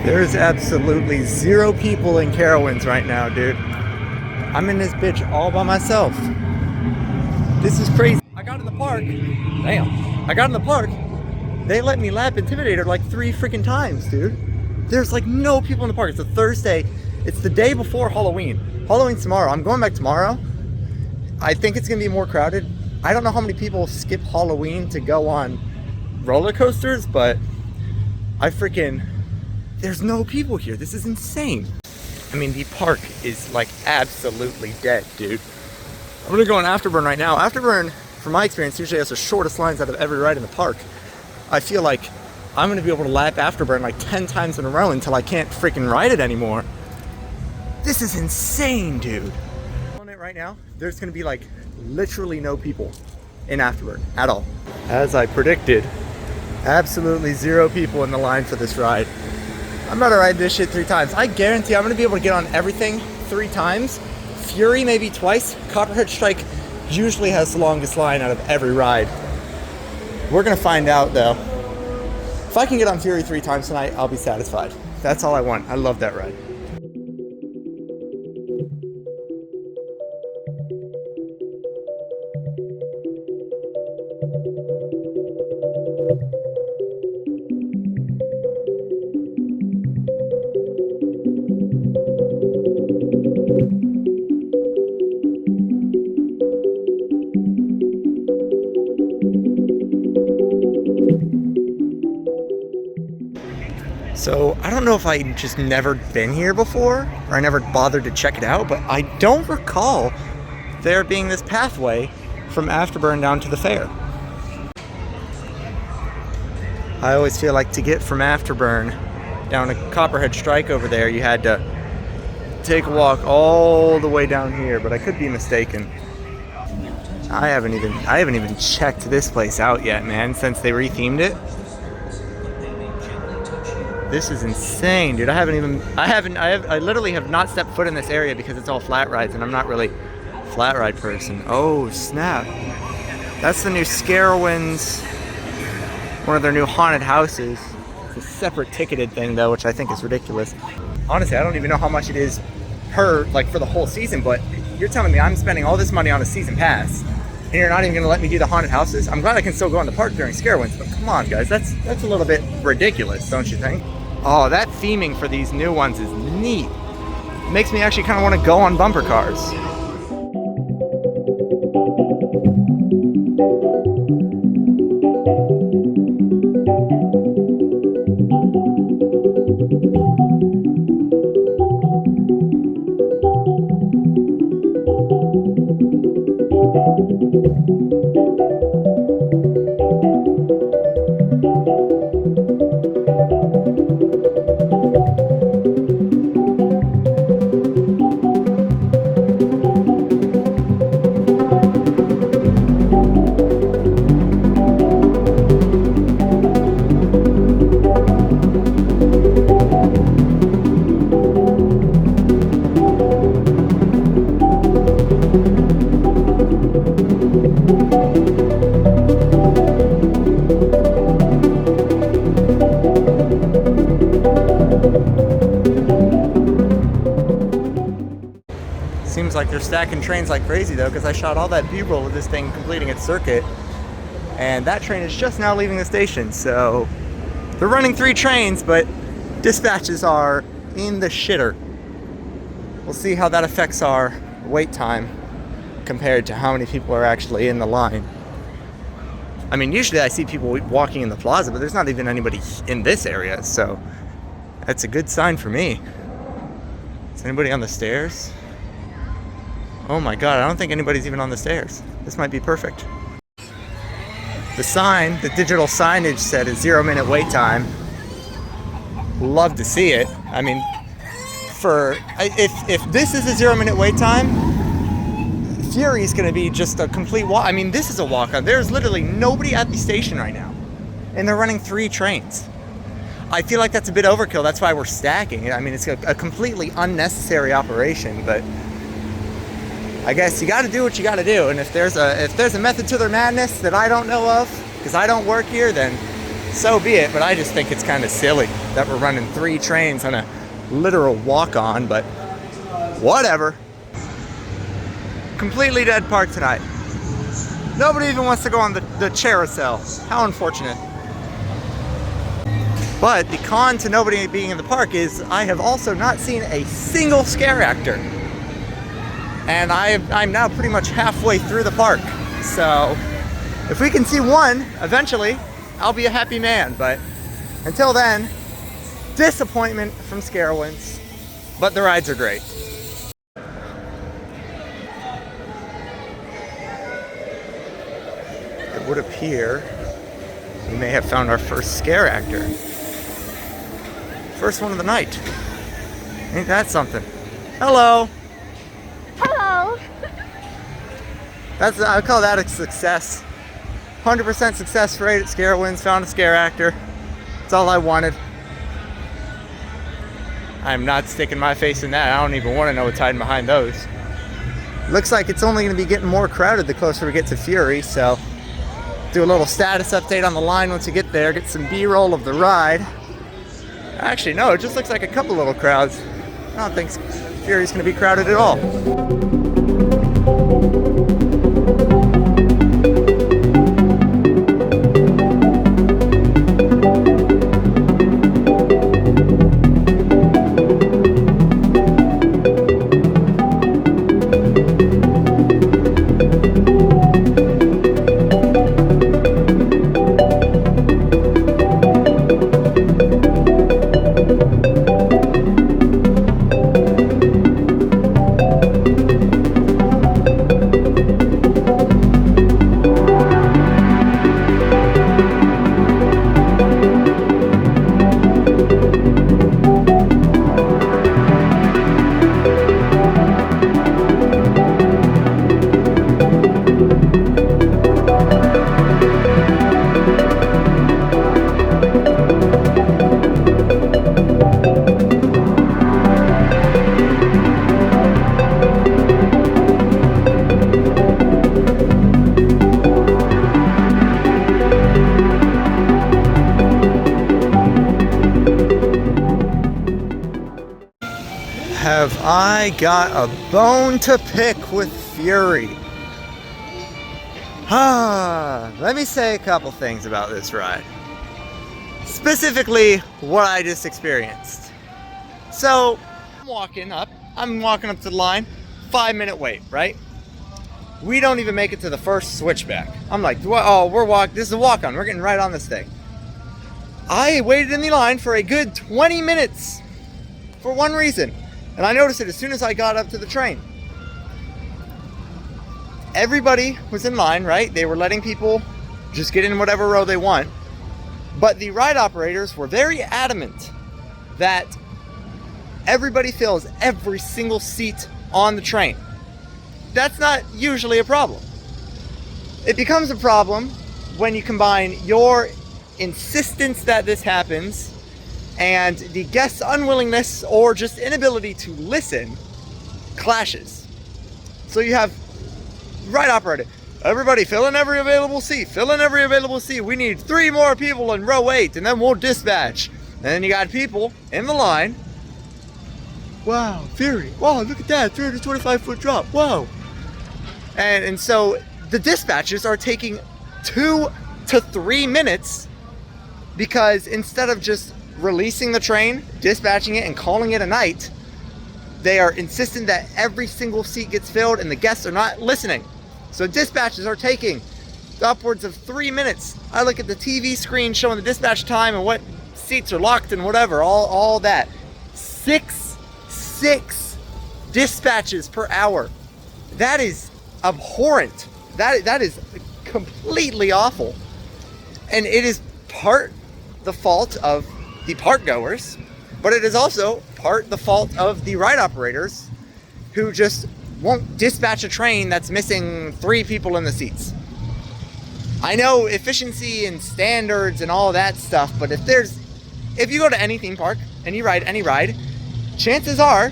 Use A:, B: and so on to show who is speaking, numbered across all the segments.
A: There's absolutely zero people in Carowinds right now, dude. I'm in this bitch all by myself. This is crazy. I got in the park. Damn. I got in the park. They let me lap Intimidator like 3 freaking times, dude. There's like no people in the park. It's a Thursday. It's the day before Halloween. Halloween's tomorrow. I'm going back tomorrow. I think it's gonna be more crowded. I don't know how many people skip Halloween to go on roller coasters, but there's no people here. This is insane. I mean, the park is like absolutely dead, dude. I'm gonna go on Afterburn right now. Afterburn, from my experience, usually has the shortest lines out of every ride in the park. I feel like I'm gonna be able to lap Afterburn like 10 times in a row until I can't freaking ride it anymore. This is insane, dude. On it right now, there's gonna be like literally no people in Afterburn at all. As I predicted, absolutely zero people in the line for this ride. I'm gonna ride this shit 3 times. I guarantee I'm gonna be able to get on everything 3 times. Fury maybe twice. Copperhead Strike usually has the longest line out of every ride. We're gonna find out though. If I can get on Fury 3 times tonight, I'll be satisfied. That's all I want. I love that ride. So I don't know if I just never been here before or I never bothered to check it out, but I don't recall there being this pathway from Afterburn down to the fair. I always feel like to get from Afterburn down to Copperhead Strike over there, you had to take a walk all the way down here, but I could be mistaken. I haven't even checked this place out yet, man, since they rethemed it. This is insane, dude. I literally have not stepped foot in this area because it's all flat rides and I'm not really a flat ride person. Oh, snap. That's the new Carowinds, one of their new haunted houses. It's a separate ticketed thing though, which I think is ridiculous. Honestly, I don't even know how much it is for the whole season, but you're telling me I'm spending all this money on a season pass and you're not even gonna let me do the haunted houses? I'm glad I can still go in the park during Carowinds, but come on guys, that's a little bit ridiculous, don't you think? Oh, that theming for these new ones is neat. It makes me actually kind of want to go on bumper cars. Seems like they're stacking trains like crazy though, because I shot all that B-roll with this thing completing its circuit, and that train is just now leaving the station. So they're running 3 trains, but dispatches are in the shitter. We'll see how that affects our wait time compared to how many people are actually in the line. I mean, usually I see people walking in the plaza, but there's not even anybody in this area, so that's a good sign for me. Is anybody on the stairs? Oh my god, I don't think anybody's even on the stairs. This might be perfect. The digital signage said a 0-minute wait time. Love to see it. I mean, if this is a 0-minute wait time, Fury's gonna be just a complete walk. I mean, this is a walk-on. There's literally nobody at the station right now, and they're running 3 trains. I feel like that's a bit overkill. That's why we're stacking. I mean, it's a completely unnecessary operation, but I guess you got to do what you got to do. And if there's a method to their madness that I don't know of, because I don't work here, then so be it, but I just think it's kind of silly that we're running 3 trains on a literal walk-on, but whatever. Completely dead park tonight. Nobody even wants to go on the carousel. How unfortunate. But the con to nobody being in the park is I have also not seen a single scare actor. And I'm now pretty much halfway through the park. So if we can see one eventually, I'll be a happy man. But until then, disappointment from Carowinds. But the rides are great. It would appear we may have found our first scare actor. First one of the night. Ain't that something? Hello.
B: Hello.
A: I call that a success. 100% success rate at Carowinds. Found a scare actor. That's all I wanted. I'm not sticking my face in that. I don't even want to know what's hiding behind those. Looks like it's only going to be getting more crowded the closer we get to Fury, so do a little status update on the line once you get there, get some B-roll of the ride. Actually, no, it just looks like a couple little crowds. I don't think Fury's going to be crowded at all. Have I got a bone to pick with Fury? Let me say a couple things about this ride. Specifically, what I just experienced. So, I'm walking up to the line, 5-minute wait, right? We don't even make it to the first switchback. I'm like, oh, this is a walk-on, we're getting right on this thing. I waited in the line for a good 20 minutes for one reason. And I noticed it as soon as I got up to the train. Everybody was in line, right? They were letting people just get in whatever row they want. But the ride operators were very adamant that everybody fills every single seat on the train. That's not usually a problem. It becomes a problem when you combine your insistence that this happens and the guest's unwillingness or just inability to listen clashes. So you have ride operator, everybody fill in every available seat, we need 3 more people in row 8 and then we'll dispatch. And then you got people in the line, wow, Fury, wow, look at that, 325-foot drop, whoa. And so the dispatches are taking 2 to 3 minutes because instead of just releasing the train, dispatching it, and calling it a night, they are insistent that every single seat gets filled and the guests are not listening. So dispatches are taking upwards of 3 minutes. I look at the TV screen showing the dispatch time and what seats are locked and whatever, all that. Six dispatches per hour. That is abhorrent. That is completely awful. And it is part the fault of the park goers, but it is also part the fault of the ride operators who just won't dispatch a train that's missing 3 people in the seats. I know efficiency and standards and all that stuff, but if you go to any theme park and you ride any ride, chances are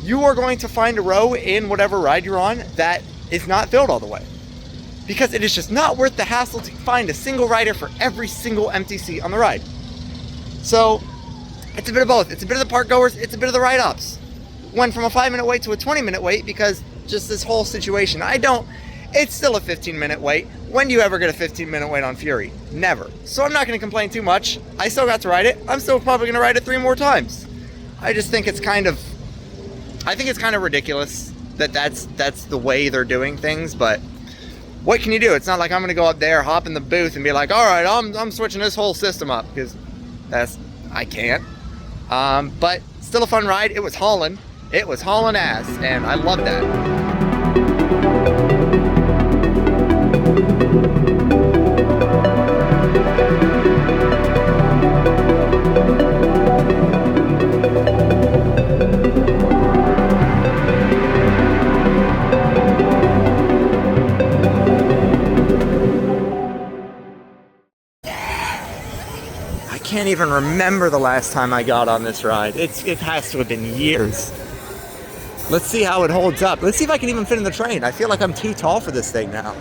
A: you are going to find a row in whatever ride you're on that is not filled all the way. because it is just not worth the hassle to find a single rider for every single empty seat on the ride. So it's a bit of both. It's a bit of the park goers, it's a bit of the ride ops. Went from a 5-minute wait to a 20-minute wait because just this whole situation. It's still a 15-minute wait. When do you ever get a 15-minute wait on Fury? Never. So I'm not going to complain too much. I still got to ride it. I'm still probably going to ride it 3 more times. I just think it's kind of ridiculous that that's the way they're doing things, but what can you do? It's not like I'm going to go up there, hop in the booth and be like, all right, I'm switching this whole system up, because I can't. But still a fun ride. It was hauling ass, and I love that. I can't even remember the last time I got on this ride. It has to have been years. Let's see how it holds up. Let's see if I can even fit in the train. I feel like I'm too tall for this thing now.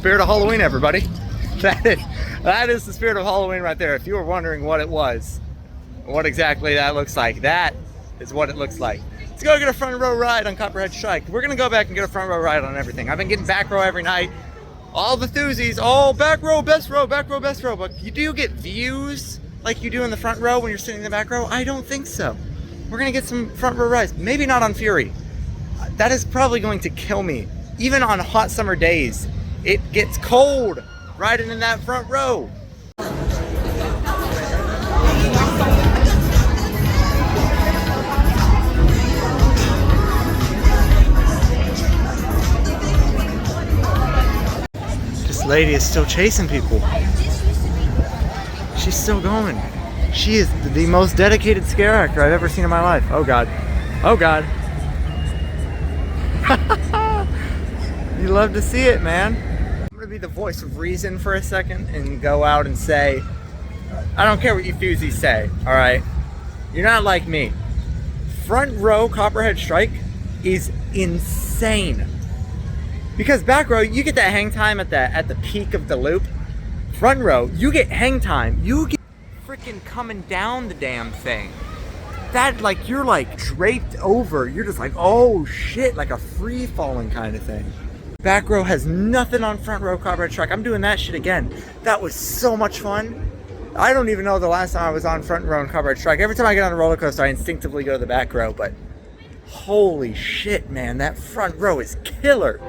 A: Spirit of Halloween, everybody. That is the spirit of Halloween right there. If you were wondering what it was, what exactly that looks like, that is what it looks like. Let's go get a front row ride on Copperhead Strike. We're gonna go back and get a front row ride on everything. I've been getting back row every night. All the thuzies, all back row, best row, back row, best row. But you do get views like you do in the front row when you're sitting in the back row? I don't think so. We're gonna get some front row rides. Maybe not on Fury. That is probably going to kill me. Even on hot summer days, it gets cold riding in that front row. This lady is still chasing people. She's still going. She is the most dedicated scare actor I've ever seen in my life. Oh God. Oh God. You love to see it, man. I'm gonna be the voice of reason for a second and go out and say, I don't care what you thuzies say, all right? You're not like me. Front row Copperhead Strike is insane. Because back row, you get that hang time at the peak of the loop. Front row, you get hang time. You get freaking coming down the damn thing. That, like, you're like draped over. You're just like, oh shit, like a free falling kind of thing. Back row has nothing on front row Copperhead Strike. I'm doing that shit again. That was so much fun. I don't even know the last time I was on front row and Copperhead Strike. Every time I get on a roller coaster, I instinctively go to the back row, but holy shit, man, that front row is killer.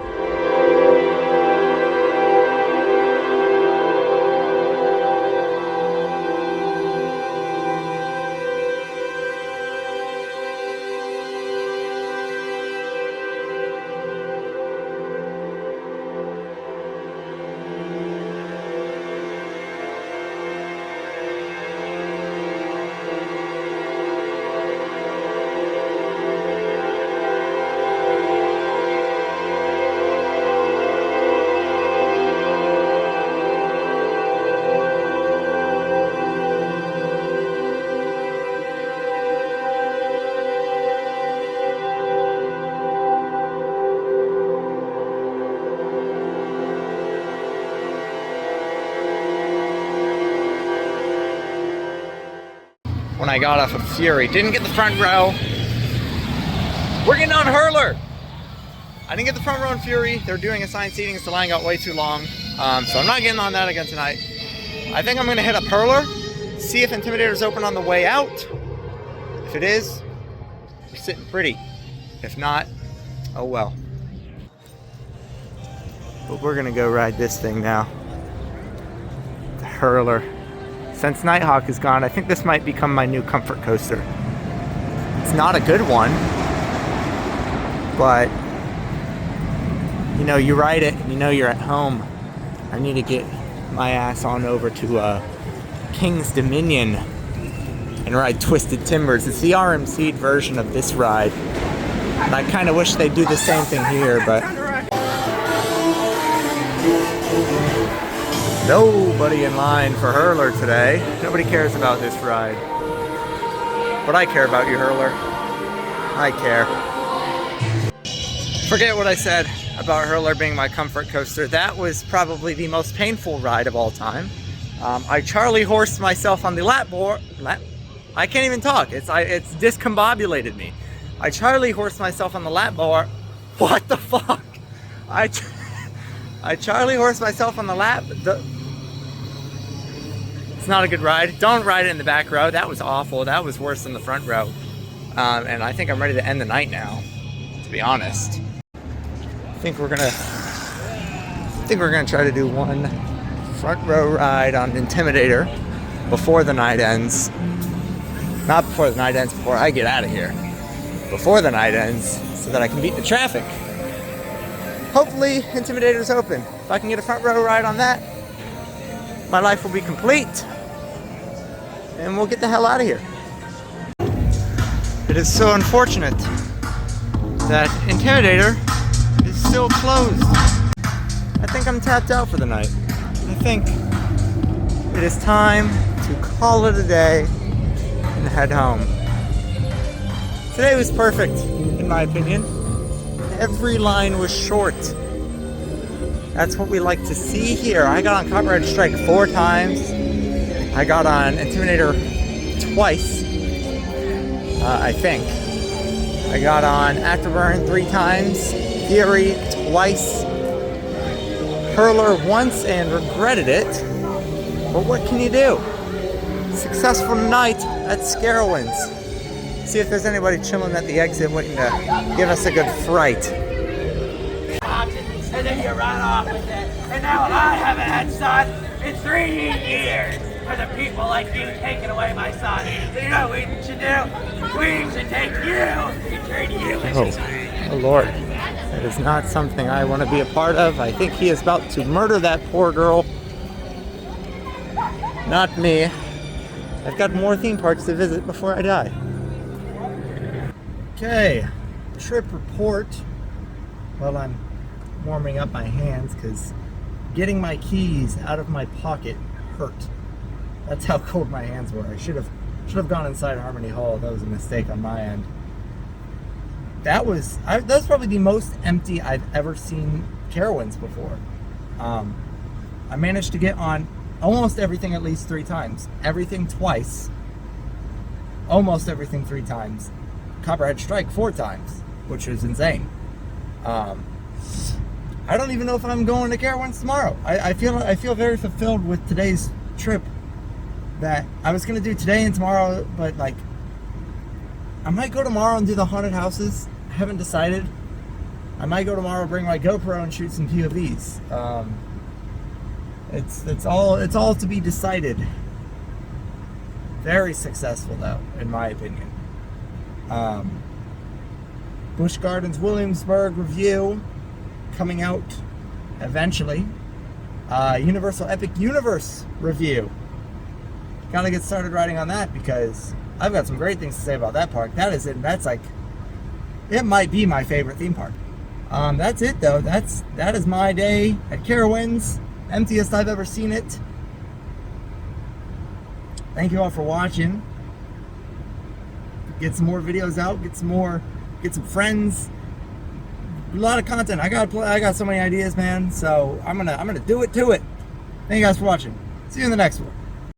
A: when I got off of Fury. Didn't get the front row. We're getting on Hurler. I didn't get the front row in Fury. They're doing assigned seating, so the line got way too long. So I'm not getting on that again tonight. I think I'm gonna hit up Hurler, see if Intimidator's open on the way out. If it is, we're sitting pretty. If not, oh well. But we're gonna go ride this thing now. The Hurler. Since Nighthawk is gone, I think this might become my new comfort coaster. It's not a good one, but you know, you ride it and you know you're at home. I need to get my ass on over to King's Dominion and ride Twisted Timbers. It's the RMC'd version of this ride. And I kind of wish they'd do the same thing here, but nobody in line for Hurler today. Nobody cares about this ride. But I care about you, Hurler. I care. Forget what I said about Hurler being my comfort coaster. That was probably the most painful ride of all time. I Charlie horsed myself on the lap board. I can't even talk. It's discombobulated me. I Charlie horsed myself on the lap bar. What the fuck? I Charlie horsed myself on the lap. It's not a good ride. Don't ride it in the back row. That was awful. That was worse than the front row. And I think I'm ready to end the night now, to be honest. I think we're gonna try to do one front row ride on Intimidator before the night ends. Not before the night ends, before I get out of here. Before the night ends, so that I can beat the traffic. Hopefully, Intimidator's open. If I can get a front row ride on that, my life will be complete. And we'll get the hell out of here. It is so unfortunate that Intimidator is still closed. I think I'm tapped out for the night. I think it is time to call it a day and head home. Today was perfect, in my opinion. Every line was short. That's what we like to see here. I got on Copperhead Strike 4 times. I got on Intimidator twice, I think. I got on Afterburn 3 times, Fury twice, Hurler once and regretted it. But what can you do? Successful night at Carowinds. See if there's anybody chilling at the exit waiting to give us a good fright.
C: And then you run off with it. And now I haven't had son in 3 years for the people like you taking away my son. So you know what we should do? We should take you and turn you into
A: Oh Lord. That is not something I want to be a part of. I think he is about to murder that poor girl. Not me. I've got more theme parks to visit before I die. Okay, trip report. Well, I'm warming up my hands because getting my keys out of my pocket hurt. That's how cold my hands were. I should have gone inside Harmony Hall. That was a mistake on my end. That was probably the most empty I've ever seen Carowinds before. I managed to get on almost everything at least 3 times. Everything twice. Almost everything 3 times. Copperhead Strike 4 times, which is insane. I don't even know if I'm going to Carowinds tomorrow. I feel very fulfilled with today's trip. That I was gonna do today and tomorrow, but like I might go tomorrow and do the haunted houses. I haven't decided. I might go tomorrow, bring my GoPro and shoot some POVs. It's all to be decided. Very successful though, in my opinion. Busch Gardens Williamsburg review coming out eventually. Universal Epic Universe review. Gotta get started riding on that because I've got some great things to say about that park. That's like, it might be my favorite theme park. That's it though. That is my day at Carowinds. Emptiest I've ever seen it. Thank you all for watching. Get some more videos out. Get some friends. A lot of content. I got so many ideas, man. So I'm gonna do it to it. Thank you guys for watching. See you in the next one.